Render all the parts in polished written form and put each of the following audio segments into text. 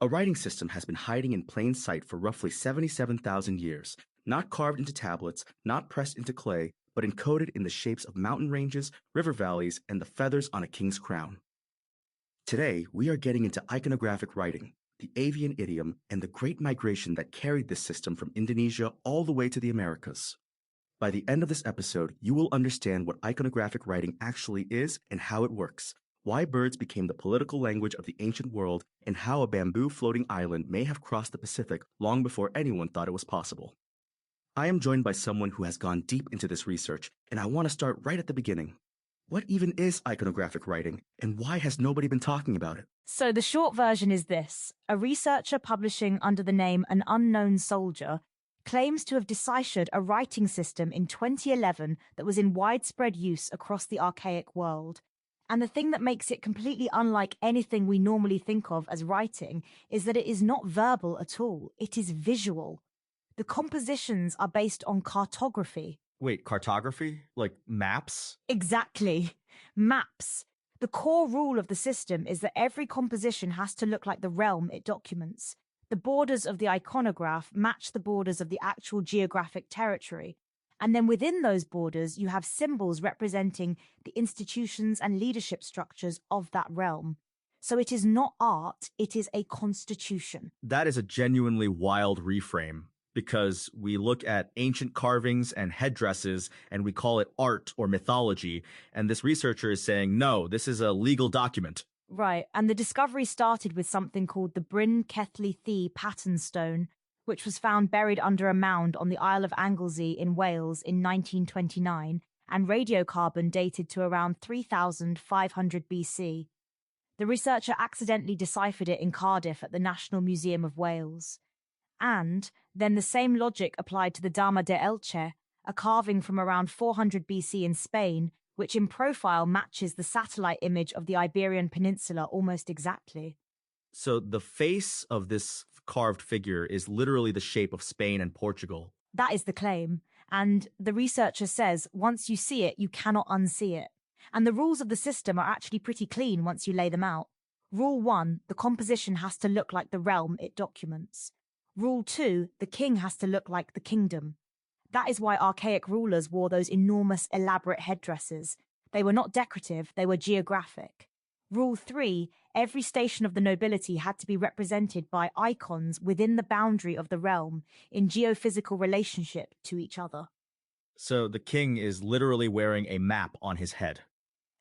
A writing system has been hiding in plain sight for roughly 77,000 years, not carved into tablets, not pressed into clay, but encoded in the shapes of mountain ranges, river valleys, and the feathers on a king's crown. Today, we are getting into iconographic writing, the avian idiom, and the great migration that carried this system from Indonesia all the way to the Americas. By the end of this episode, you will understand what iconographic writing actually is and how it works, why birds became the political language of the ancient world, and how a bamboo floating island may have crossed the Pacific long before anyone thought it was possible. I am joined by someone who has gone deep into this research, and I want to start right at the beginning. What even is iconographic writing, and why has nobody been talking about it? So the short version is this. A researcher publishing under the name An Unknown Soldier claims to have deciphered a writing system in 2011 that was in widespread use across the archaic world. And the thing that makes it completely unlike anything we normally think of as writing is that it is not verbal at all. It is visual. The compositions are based on cartography. Wait, cartography? Like maps? Exactly. Maps. The core rule of the system is that every composition has to look like the realm it documents. The borders of the iconograph match the borders of the actual geographic territory. And then within those borders, you have symbols representing the institutions and leadership structures of that realm. So it is not art, it is a constitution. That is a genuinely wild reframe, because we look at ancient carvings and headdresses and we call it art or mythology, and this researcher is saying, no, this is a legal document. Right, and the discovery started with something called the Bryn Cethli Thi pattern stone, which was found buried under a mound on the Isle of Anglesey in Wales in 1929, and radiocarbon dated to around 3,500 BC. The researcher accidentally deciphered it in Cardiff at the National Museum of Wales. And then the same logic applied to the Dama de Elche, a carving from around 400 BC in Spain, which in profile matches the satellite image of the Iberian Peninsula almost exactly. So the face of this carved figure is literally the shape of Spain and Portugal. That is the claim. And the researcher says once you see it, you cannot unsee it. And the rules of the system are actually pretty clean once you lay them out. Rule 1, the composition has to look like the realm it documents. Rule 2, the king has to look like the kingdom. That is why archaic rulers wore those enormous, elaborate headdresses. They were not decorative, they were geographic. Rule 3, every station of the nobility had to be represented by icons within the boundary of the realm in geophysical relationship to each other. So the king is literally wearing a map on his head.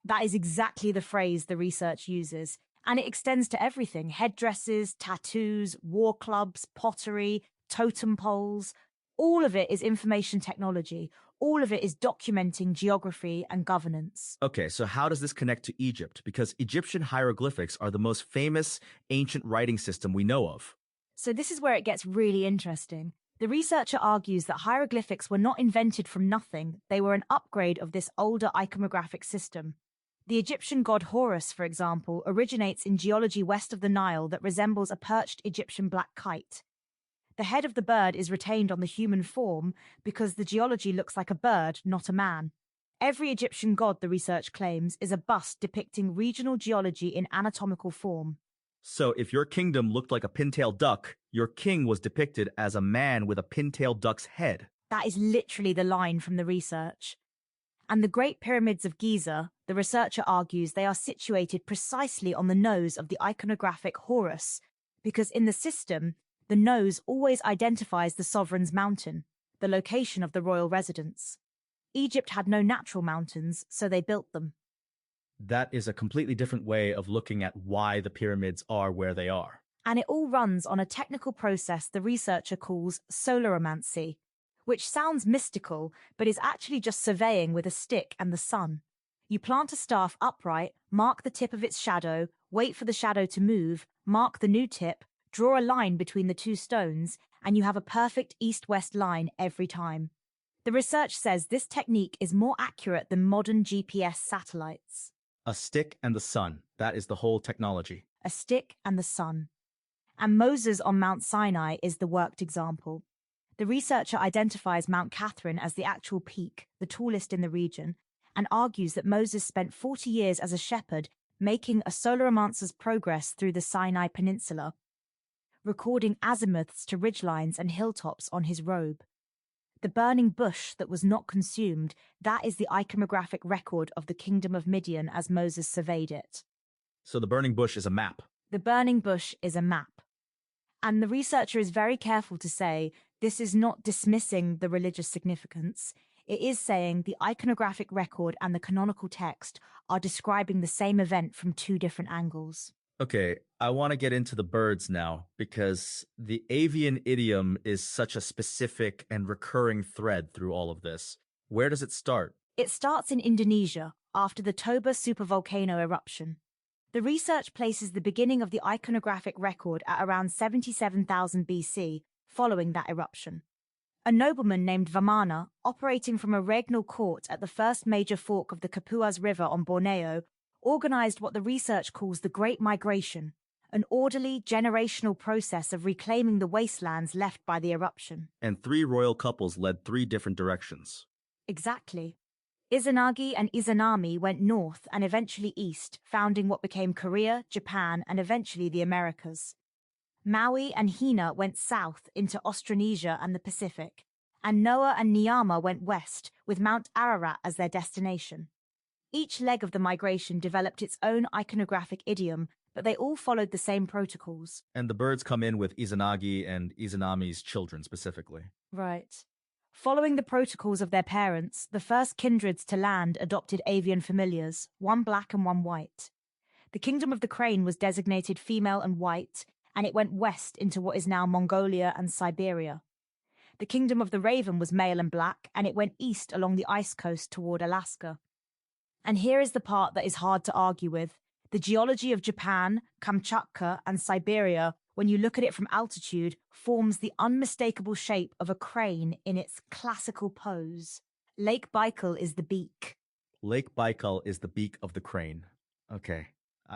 That is exactly the phrase the research uses. And it extends to everything: headdresses, tattoos, war clubs, pottery, totem poles. All of it is information technology. All of it is documenting geography and governance. Okay, so how does this connect to Egypt? Because Egyptian hieroglyphics are the most famous ancient writing system we know of. So this is where it gets really interesting. The researcher argues that hieroglyphics were not invented from nothing. They were an upgrade of this older iconographic system. The Egyptian god Horus, for example, originates in geology west of the Nile that resembles a perched Egyptian black kite. The head of the bird is retained on the human form because the geology looks like a bird, not a man. Every Egyptian god, the research claims, is a bust depicting regional geology in anatomical form. So if your kingdom looked like a pintail duck, your king was depicted as a man with a pintail duck's head. That is literally the line from the research. And the Great Pyramids of Giza, the researcher argues they are situated precisely on the nose of the iconographic Horus, because in the system, the nose always identifies the sovereign's mountain, the location of the royal residence. Egypt had no natural mountains, so they built them. That is a completely different way of looking at why the pyramids are where they are. And it all runs on a technical process the researcher calls solarimancy, which sounds mystical, but is actually just surveying with a stick and the sun. You plant a staff upright, mark the tip of its shadow, wait for the shadow to move, mark the new tip, draw a line between the two stones, and you have a perfect east-west line every time. The research says this technique is more accurate than modern GPS satellites. A stick and the sun, that is the whole technology. A stick and the sun. And Moses on Mount Sinai is the worked example. The researcher identifies Mount Catherine as the actual peak, the tallest in the region, and argues that Moses spent 40 years as a shepherd making a solarimancer's progress through the Sinai Peninsula. recording azimuths to ridgelines and hilltops on his robe. The burning bush that was not consumed, that is the iconographic record of the kingdom of Midian as Moses surveyed it. So the burning bush is a map. The burning bush is a map. And the researcher is very careful to say this is not dismissing the religious significance. It is saying the iconographic record and the canonical text are describing the same event from two different angles. Okay, I want to get into the birds now because the avian idiom is such a specific and recurring thread through all of this. Where does it start? It starts in Indonesia after the Toba supervolcano eruption. The research places the beginning of the iconographic record at around 77,000 BC following that eruption. A nobleman named Vamana, operating from a regnal court at the first major fork of the Kapuas River on Borneo, organized what the research calls the Great Migration, an orderly, generational process of reclaiming the wastelands left by the eruption. And 3 royal couples led 3 different directions. Exactly. Izanagi and Izanami went north and eventually east, founding what became Korea, Japan, and eventually the Americas. Maui and Hina went south into Austronesia and the Pacific, and Noah and Niama went west, with Mount Ararat as their destination. Each leg of the migration developed its own iconographic idiom, but they all followed the same protocols. And the birds come in with Izanagi and Izanami's children specifically. Right. Following the protocols of their parents, the first kindreds to land adopted avian familiars, one black and one white. The kingdom of the crane was designated female and white, and it went west into what is now Mongolia and Siberia. The kingdom of the raven was male and black, and it went east along the ice coast toward Alaska. And here is the part that is hard to argue with. The geology of Japan, Kamchatka, and Siberia, when you look at it from altitude, forms the unmistakable shape of a crane in its classical pose. Lake Baikal is the beak. Lake Baikal is the beak of the crane. Okay,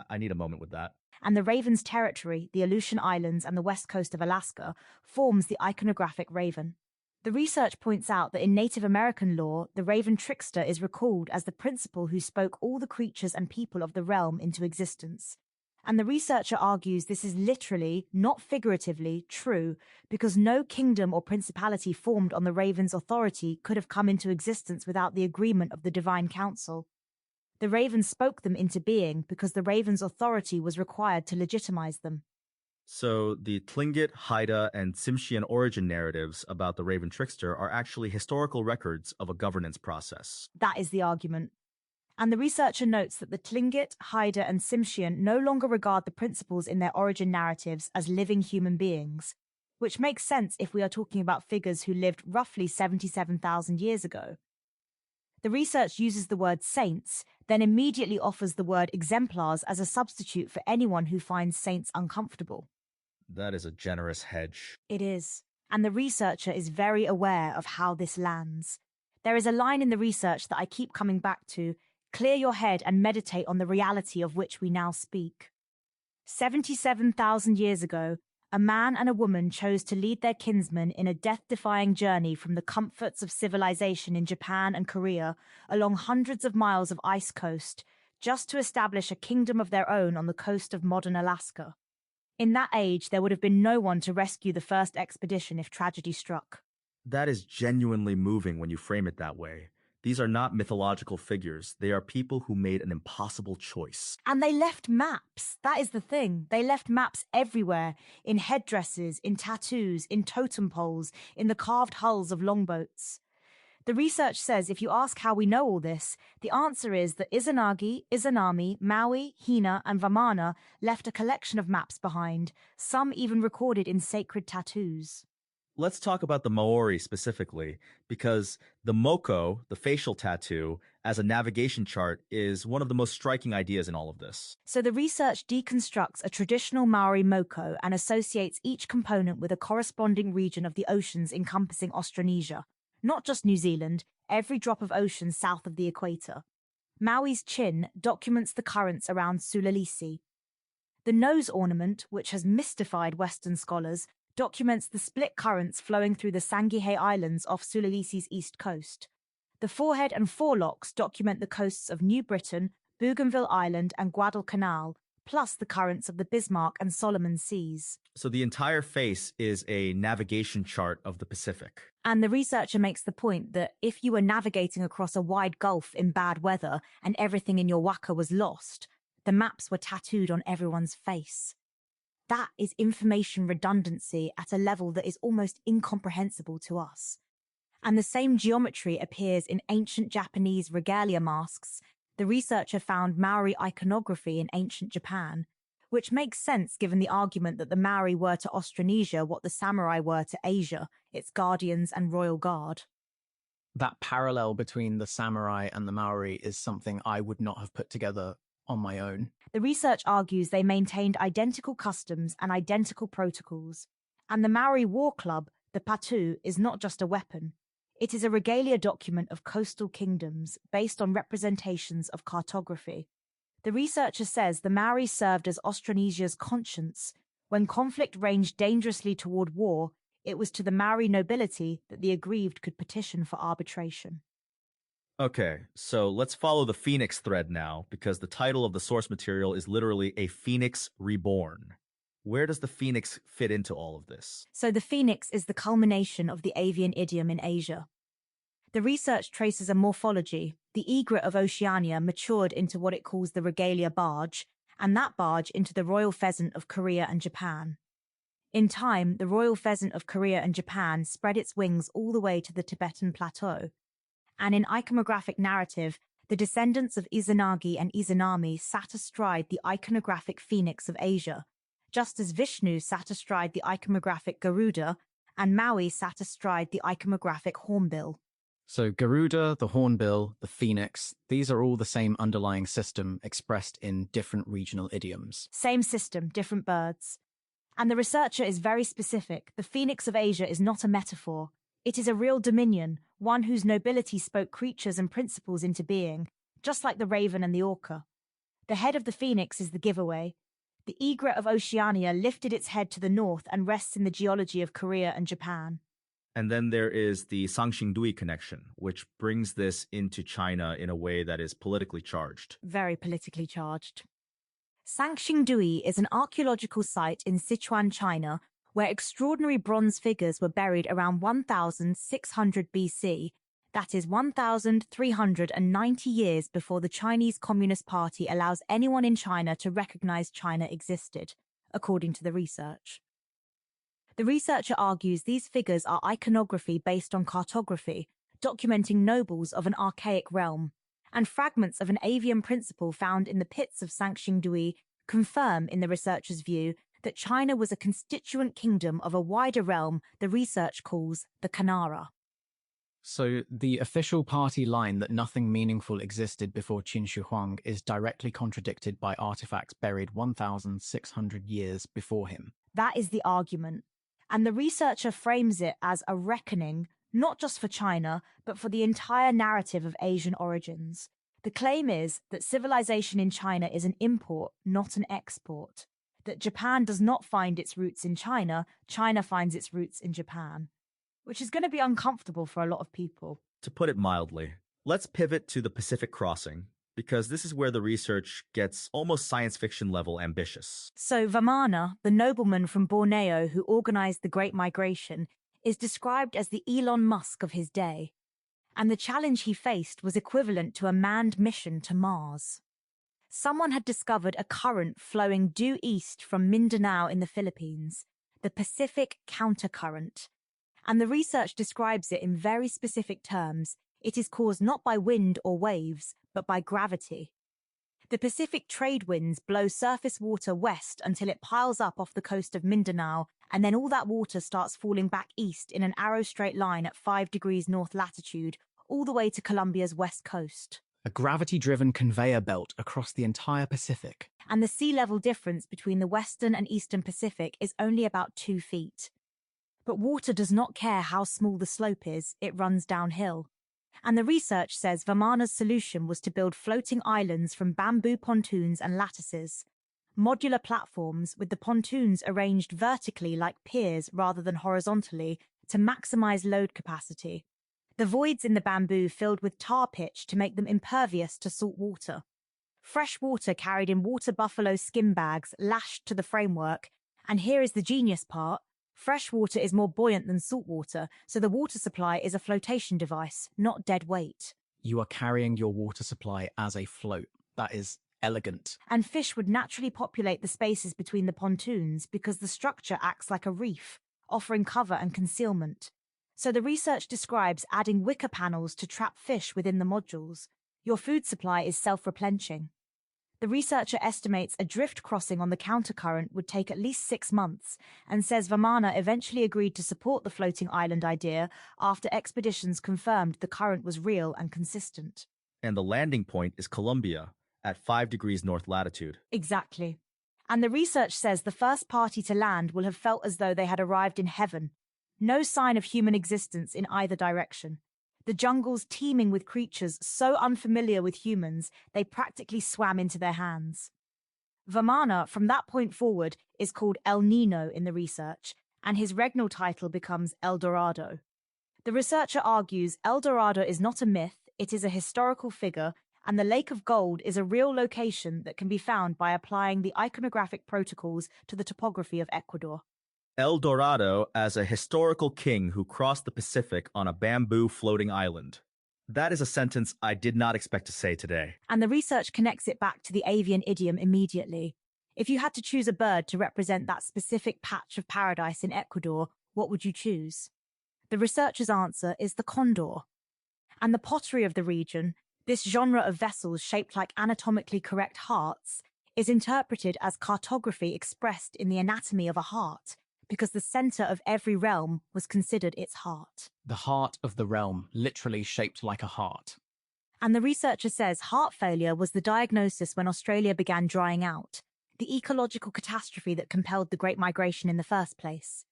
I need a moment with that. And the raven's territory, the Aleutian Islands and the west coast of Alaska, forms the iconographic raven. The research points out that in Native American lore, the raven trickster is recalled as the principal who spoke all the creatures and people of the realm into existence. And the researcher argues this is literally, not figuratively, true, because no kingdom or principality formed on the raven's authority could have come into existence without the agreement of the divine council. The raven spoke them into being because the raven's authority was required to legitimize them. So the Tlingit, Haida, and Tsimshian origin narratives about the raven trickster are actually historical records of a governance process. That is the argument. And the researcher notes that the Tlingit, Haida, and Tsimshian no longer regard the principles in their origin narratives as living human beings, which makes sense if we are talking about figures who lived roughly 77,000 years ago. The research uses the word saints, then immediately offers the word exemplars as a substitute for anyone who finds saints uncomfortable. That is a generous hedge. It is. And the researcher is very aware of how this lands. There is a line in the research that I keep coming back to: clear your head and meditate on the reality of which we now speak. 77,000 years ago, a man and a woman chose to lead their kinsmen in a death-defying journey from the comforts of civilization in Japan and Korea along hundreds of miles of ice coast, just to establish a kingdom of their own on the coast of modern Alaska. In that age, there would have been no one to rescue the first expedition if tragedy struck. That is genuinely moving when you frame it that way. These are not mythological figures. They are people who made an impossible choice. And they left maps. That is the thing. They left maps everywhere, in headdresses, in tattoos, in totem poles, in the carved hulls of longboats. The research says if you ask how we know all this, the answer is that Izanagi, Izanami, Maui, Hina, and Vamana left a collection of maps behind, some even recorded in sacred tattoos. Let's talk about the Maori specifically, because the moko, the facial tattoo, as a navigation chart is one of the most striking ideas in all of this. So the research deconstructs a traditional Maori moko and associates each component with a corresponding region of the oceans encompassing Austronesia. Not just New Zealand, every drop of ocean south of the equator. Maui's chin documents the currents around Sulawesi. The nose ornament, which has mystified Western scholars, documents the split currents flowing through the Sangihe Islands off Sulawesi's east coast. The forehead and forelocks document the coasts of New Britain, Bougainville Island, and Guadalcanal, plus the currents of the Bismarck and Solomon Seas. So the entire face is a navigation chart of the Pacific. And the researcher makes the point that if you were navigating across a wide gulf in bad weather and everything in your waka was lost, the maps were tattooed on everyone's face. That is information redundancy at a level that is almost incomprehensible to us. And the same geometry appears in ancient Japanese regalia masks. The researcher found Maori iconography in ancient Japan, which makes sense given the argument that the Maori were to Australasia what the samurai were to Asia, its guardians and royal guard. That parallel between the samurai and the Maori is something I would not have put together on my own. The research argues they maintained identical customs and identical protocols, and the Maori war club, the patu, is not just a weapon. It is a regalia document of coastal kingdoms based on representations of cartography. The researcher says the Maori served as Austronesia's conscience. When conflict ranged dangerously toward war, it was to the Maori nobility that the aggrieved could petition for arbitration. Okay, so let's follow the Phoenix thread now, because the title of the source material is literally A Phoenix Reborn. Where does the phoenix fit into all of this? So the phoenix is the culmination of the avian idiom in Asia. The research traces a morphology. The egret of Oceania matured into what it calls the regalia barge, and that barge into the royal pheasant of Korea and Japan. In time, the royal pheasant of Korea and Japan spread its wings all the way to the Tibetan plateau. And in iconographic narrative, the descendants of Izanagi and Izanami sat astride the iconographic phoenix of Asia, just as Vishnu sat astride the iconographic Garuda and Maui sat astride the iconographic hornbill. So Garuda, the hornbill, the phoenix, these are all the same underlying system expressed in different regional idioms. Same system, different birds. And the researcher is very specific. The phoenix of Asia is not a metaphor. It is a real dominion, one whose nobility spoke creatures and principles into being, just like the raven and the orca. The head of the phoenix is the giveaway. The egret of Oceania lifted its head to the north and rests in the geology of Korea and Japan. And then there is the Sangxingdui connection, which brings this into China in a way that is politically charged. Very politically charged. Sangxingdui is an archaeological site in Sichuan, China, where extraordinary bronze figures were buried around 1600 BC, that is 1,390 years before the Chinese Communist Party allows anyone in China to recognize China existed, according to the research. The researcher argues these figures are iconography based on cartography, documenting nobles of an archaic realm, and fragments of an avian principle found in the pits of Sangxingdui confirm, in the researcher's view, that China was a constituent kingdom of a wider realm the research calls the Kanara. So the official party line that nothing meaningful existed before Qin Shi Huang is directly contradicted by artifacts buried 1,600 years before him. That is the argument. And the researcher frames it as a reckoning, not just for China, but for the entire narrative of Asian origins. The claim is that civilization in China is an import, not an export. That Japan does not find its roots in China, China finds its roots in Japan. Which is going to be uncomfortable for a lot of people. To put it mildly, let's pivot to the Pacific Crossing, because this is where the research gets almost science fiction level ambitious. So Vamana, the nobleman from Borneo who organized the Great Migration, is described as the Elon Musk of his day. And the challenge he faced was equivalent to a manned mission to Mars. Someone had discovered a current flowing due east from Mindanao in the Philippines, the Pacific Countercurrent. And the research describes it in very specific terms. It is caused not by wind or waves, but by gravity. The Pacific trade winds blow surface water west until it piles up off the coast of Mindanao, and then all that water starts falling back east in an arrow straight line at 5 degrees north latitude, all the way to Colombia's west coast. A gravity-driven conveyor belt across the entire Pacific. And the sea level difference between the western and eastern Pacific is only about 2 feet. But water does not care how small the slope is, it runs downhill. And the research says Vamana's solution was to build floating islands from bamboo pontoons and lattices. Modular platforms with the pontoons arranged vertically like piers rather than horizontally to maximize load capacity. The voids in the bamboo filled with tar pitch to make them impervious to salt water. Fresh water carried in water buffalo skin bags lashed to the framework, and here is the genius part. Fresh water is more buoyant than salt water, so the water supply is a flotation device, not dead weight. You are carrying your water supply as a float. That is elegant. And fish would naturally populate the spaces between the pontoons because the structure acts like a reef, offering cover and concealment. So the research describes adding wicker panels to trap fish within the modules. Your food supply is self-replenishing. The researcher estimates a drift crossing on the countercurrent would take at least 6 months and says Vamana eventually agreed to support the floating island idea after expeditions confirmed the current was real and consistent. And the landing point is Colombia at 5 degrees north latitude. Exactly. And the research says the first party to land will have felt as though they had arrived in heaven. No sign of human existence in either direction. The jungles teeming with creatures so unfamiliar with humans, they practically swam into their hands. Vamana, from that point forward, is called El Nino in the research, and his regnal title becomes El Dorado. The researcher argues El Dorado is not a myth, it is a historical figure, and the Lake of Gold is a real location that can be found by applying the iconographic protocols to the topography of Ecuador. El Dorado as a historical king who crossed the Pacific on a bamboo floating island. That is a sentence I did not expect to say today. And the research connects it back to the avian idiom immediately. If you had to choose a bird to represent that specific patch of paradise in Ecuador, what would you choose? The researcher's answer is the condor. And the pottery of the region, this genre of vessels shaped like anatomically correct hearts, is interpreted as cartography expressed in the anatomy of a heart, because the center of every realm was considered its heart. The heart of the realm, literally shaped like a heart. And the researcher says heart failure was the diagnosis when Australia began drying out, the ecological catastrophe that compelled the Great Migration in the first place.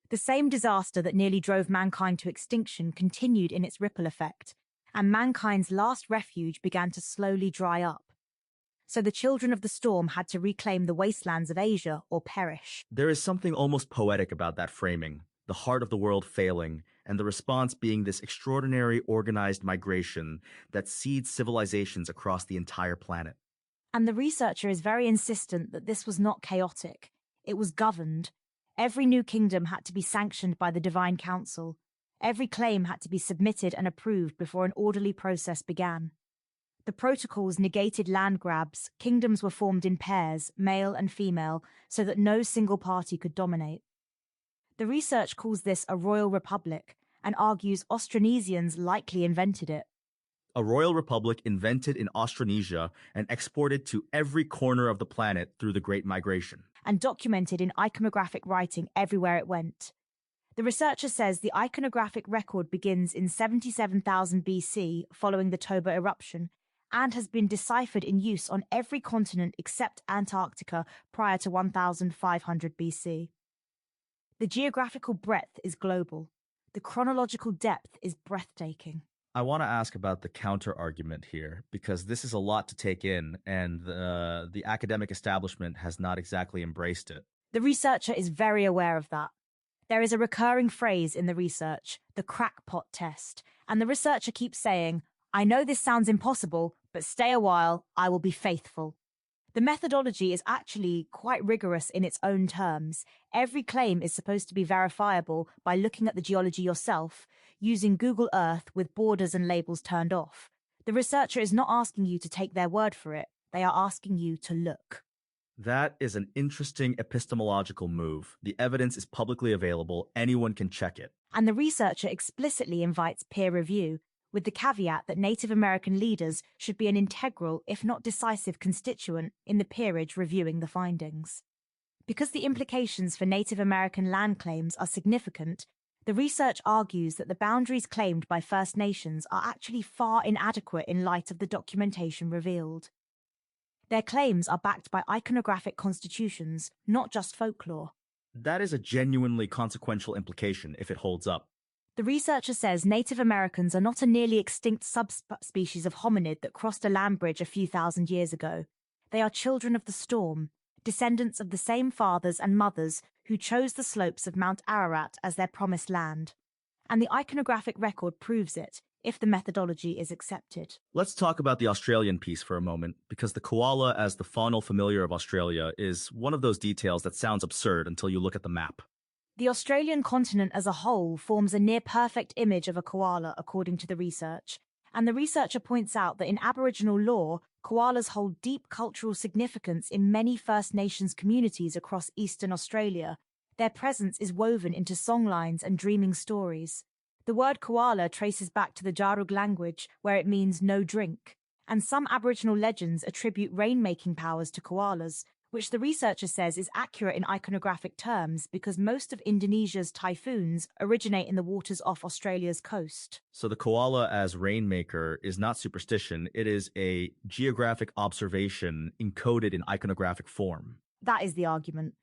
The same disaster that nearly drove mankind to extinction continued in its ripple effect, and mankind's last refuge began to slowly dry up. So the children of the storm had to reclaim the wastelands of Asia or perish. There is something almost poetic about that framing, the heart of the world failing, and the response being this extraordinary organized migration that seeds civilizations across the entire planet. And the researcher is very insistent that this was not chaotic. It was governed. Every new kingdom had to be sanctioned by the Divine Council. Every claim had to be submitted and approved before an orderly process began. The protocols negated land grabs, kingdoms were formed in pairs, male and female, so that no single party could dominate. The research calls this a royal republic and argues Austronesians likely invented it. A royal republic invented in Austronesia and exported to every corner of the planet through the Great Migration. And documented in iconographic writing everywhere it went. The researcher says the iconographic record begins in 77,000 BC following the Toba eruption, and has been deciphered in use on every continent except Antarctica prior to 1500 BC. The geographical breadth is global. The chronological depth is breathtaking. I want to ask about the counter-argument here, because this is a lot to take in, and the academic establishment has not exactly embraced it. The researcher is very aware of that. There is a recurring phrase in the research, the crackpot test, and the researcher keeps saying, "I know this sounds impossible, but stay a while, I will be faithful." The methodology is actually quite rigorous in its own terms. Every claim is supposed to be verifiable by looking at the geology yourself, using Google Earth with borders and labels turned off. The researcher is not asking you to take their word for it. They are asking you to look. That is an interesting epistemological move. The evidence is publicly available. Anyone can check it. And the researcher explicitly invites peer review, with the caveat that Native American leaders should be an integral, if not decisive, constituent in the peerage reviewing the findings. Because the implications for Native American land claims are significant, the research argues that the boundaries claimed by First Nations are actually far inadequate in light of the documentation revealed. Their claims are backed by iconographic constitutions, not just folklore. That is a genuinely consequential implication if it holds up. The researcher says Native Americans are not a nearly extinct subspecies of hominid that crossed a land bridge a few thousand years ago. They are children of the storm, descendants of the same fathers and mothers who chose the slopes of Mount Ararat as their promised land. And the iconographic record proves it. if the methodology is accepted. Let's talk about the Australian piece for a moment, because the koala as the faunal familiar of Australia is one of those details that sounds absurd until you look at the map. The Australian continent as a whole forms a near-perfect image of a koala, according to the research, and the researcher points out that in Aboriginal lore, koalas hold deep cultural significance in many First Nations communities across eastern Australia. Their presence is woven into songlines and dreaming stories. The word koala traces back to the Djarug language, where it means no drink, and some Aboriginal legends attribute rain-making powers to koalas, which the researcher says is accurate in iconographic terms because most of Indonesia's typhoons originate in the waters off Australia's coast. So the koala as rainmaker is not superstition, it is a geographic observation encoded in iconographic form. That is the argument.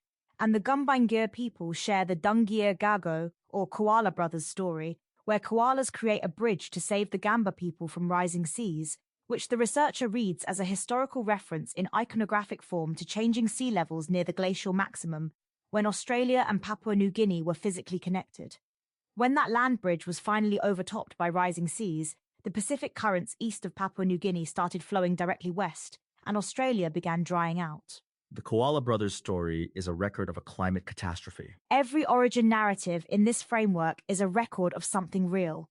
And the Gumbaynggirr people share the Dunggir Gago, or Koala Brothers story, where koalas create a bridge to save the Gamba people from rising seas, which the researcher reads as a historical reference in iconographic form to changing sea levels near the glacial maximum, when Australia and Papua New Guinea were physically connected. When that land bridge was finally overtopped by rising seas, the Pacific currents east of Papua New Guinea started flowing directly west, and Australia began drying out. The Koala Brothers story is a record of a climate catastrophe. Every origin narrative in this framework is a record of something real.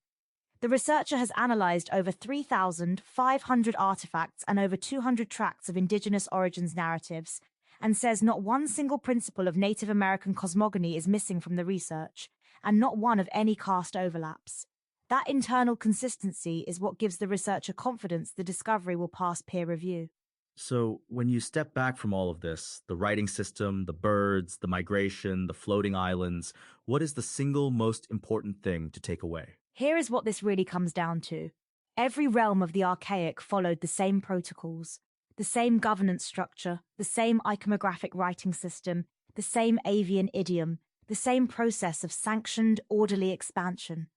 The researcher has analysed over 3,500 artefacts and over 200 tracts of indigenous origins narratives, and says not one single principle of Native American cosmogony is missing from the research, and not one of any caste overlaps. That internal consistency is what gives the researcher confidence the discovery will pass peer review. So, when you step back from all of this, the writing system, the birds, the migration, the floating islands, what is the single most important thing to take away? Here is what this really comes down to. Every realm of the Archaic followed the same protocols, the same governance structure, the same iconographic writing system, the same avian idiom, the same process of sanctioned, orderly expansion.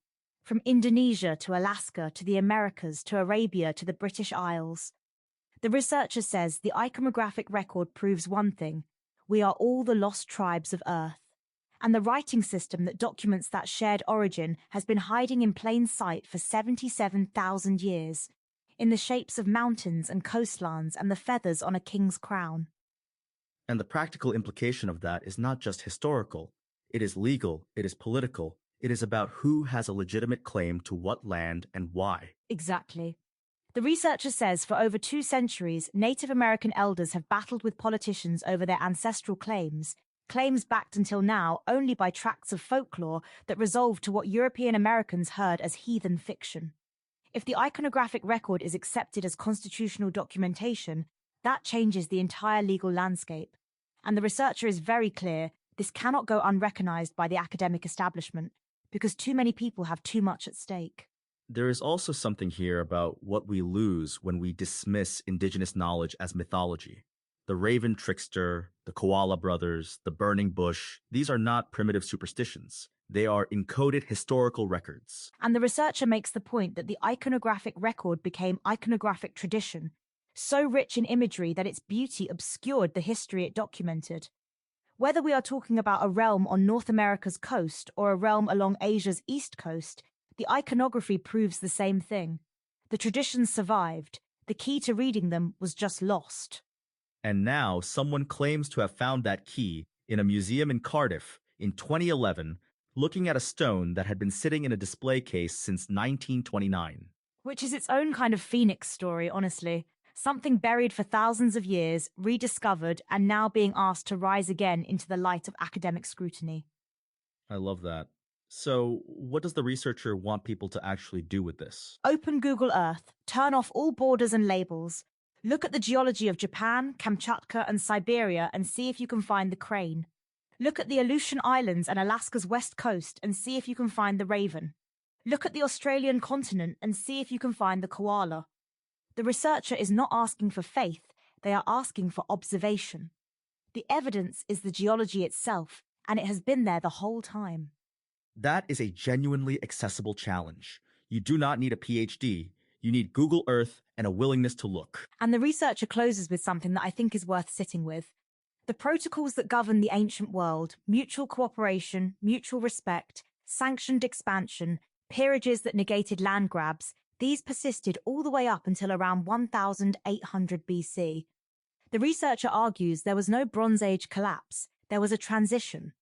From Indonesia to Alaska to the Americas to Arabia to the British Isles. The researcher says the iconographic record proves one thing: we are all the lost tribes of Earth. And the writing system that documents that shared origin has been hiding in plain sight for 77,000 years, in the shapes of mountains and coastlands and the feathers on a king's crown. And the practical implication of that is not just historical. It is legal, it is political, it is about who has a legitimate claim to what land and why. Exactly. The researcher says for over 2 centuries, Native American elders have battled with politicians over their ancestral claims backed until now only by tracts of folklore that resolved to what European Americans heard as heathen fiction. If the iconographic record is accepted as constitutional documentation, that changes the entire legal landscape. And the researcher is very clear, this cannot go unrecognized by the academic establishment, because too many people have too much at stake. There is also something here about what we lose when we dismiss indigenous knowledge as mythology. The raven trickster, the koala brothers, the burning bush, these are not primitive superstitions. They are encoded historical records. And the researcher makes the point that the iconographic record became iconographic tradition, so rich in imagery that its beauty obscured the history it documented. Whether we are talking about a realm on North America's coast or a realm along Asia's east coast, the iconography proves the same thing. The traditions survived. The key to reading them was just lost. And now someone claims to have found that key in a museum in Cardiff in 2011, looking at a stone that had been sitting in a display case since 1929. Which is its own kind of phoenix story, honestly. Something buried for thousands of years, rediscovered, and now being asked to rise again into the light of academic scrutiny. I love that. So, what does the researcher want people to actually do with this? Open Google Earth, turn off all borders and labels. Look at the geology of Japan, Kamchatka, and Siberia and see if you can find the crane. Look at the Aleutian Islands and Alaska's west coast and see if you can find the raven. Look at the Australian continent and see if you can find the koala. The researcher is not asking for faith, they are asking for observation. The evidence is the geology itself, and it has been there the whole time. That is a genuinely accessible challenge. You do not need a PhD. You need Google Earth and a willingness to look. And the researcher closes with something that I think is worth sitting with. The protocols that govern the ancient world, mutual cooperation, mutual respect, sanctioned expansion, peerages that negated land grabs, these persisted all the way up until around 1800 BC. The researcher argues there was no Bronze Age collapse, there was a transition.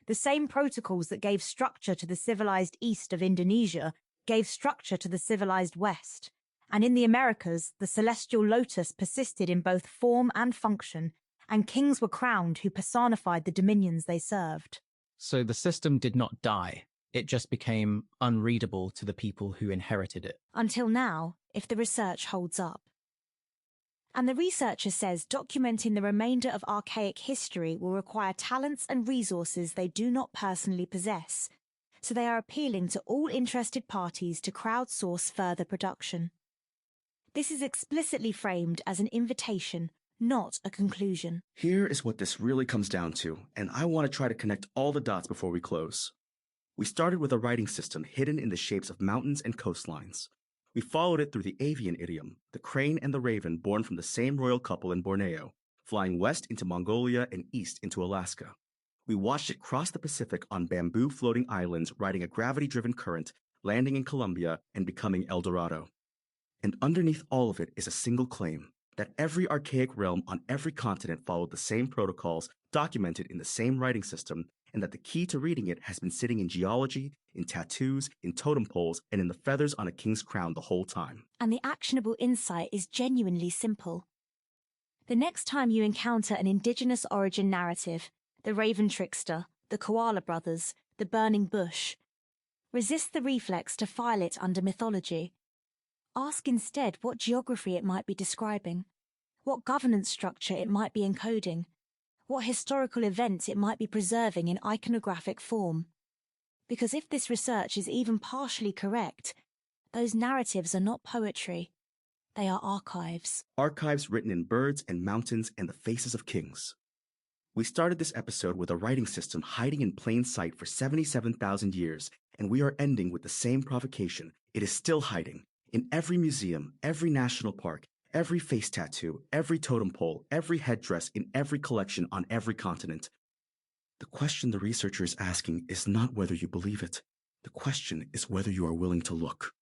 The same protocols that gave structure to the civilized east of Indonesia gave structure to the civilized west. And in the Americas, the celestial lotus persisted in both form and function, and kings were crowned who personified the dominions they served. So the system did not die. It just became unreadable to the people who inherited it. Until now, if the research holds up. And the researcher says documenting the remainder of archaic history will require talents and resources they do not personally possess, so they are appealing to all interested parties to crowdsource further production. This is explicitly framed as an invitation, not a conclusion. Here is what this really comes down to, and I want to try to connect all the dots before we close. We started with a writing system hidden in the shapes of mountains and coastlines. We followed it through the avian idiom, the crane and the raven born from the same royal couple in Borneo, flying west into Mongolia and east into Alaska. We watched it cross the Pacific on bamboo floating islands riding a gravity-driven current, landing in Colombia and becoming El Dorado. And underneath all of it is a single claim, that every archaic realm on every continent followed the same protocols documented in the same writing system, and that the key to reading it has been sitting in geology, in tattoos, in totem poles, and in the feathers on a king's crown the whole time. And the actionable insight is genuinely simple. The next time you encounter an indigenous origin narrative, the Raven Trickster, the Koala Brothers, the Burning Bush, resist the reflex to file it under mythology. Ask instead what geography it might be describing, what governance structure it might be encoding, what historical events it might be preserving in iconographic form. Because if this research is even partially correct, those narratives are not poetry. They are archives. Archives written in birds and mountains and the faces of kings. We started this episode with a writing system hiding in plain sight for 77,000 years, and we are ending with the same provocation. It is still hiding. In every museum, every national park, every face tattoo, every totem pole, every headdress in every collection on every continent. The question the researcher is asking is not whether you believe it. The question is whether you are willing to look.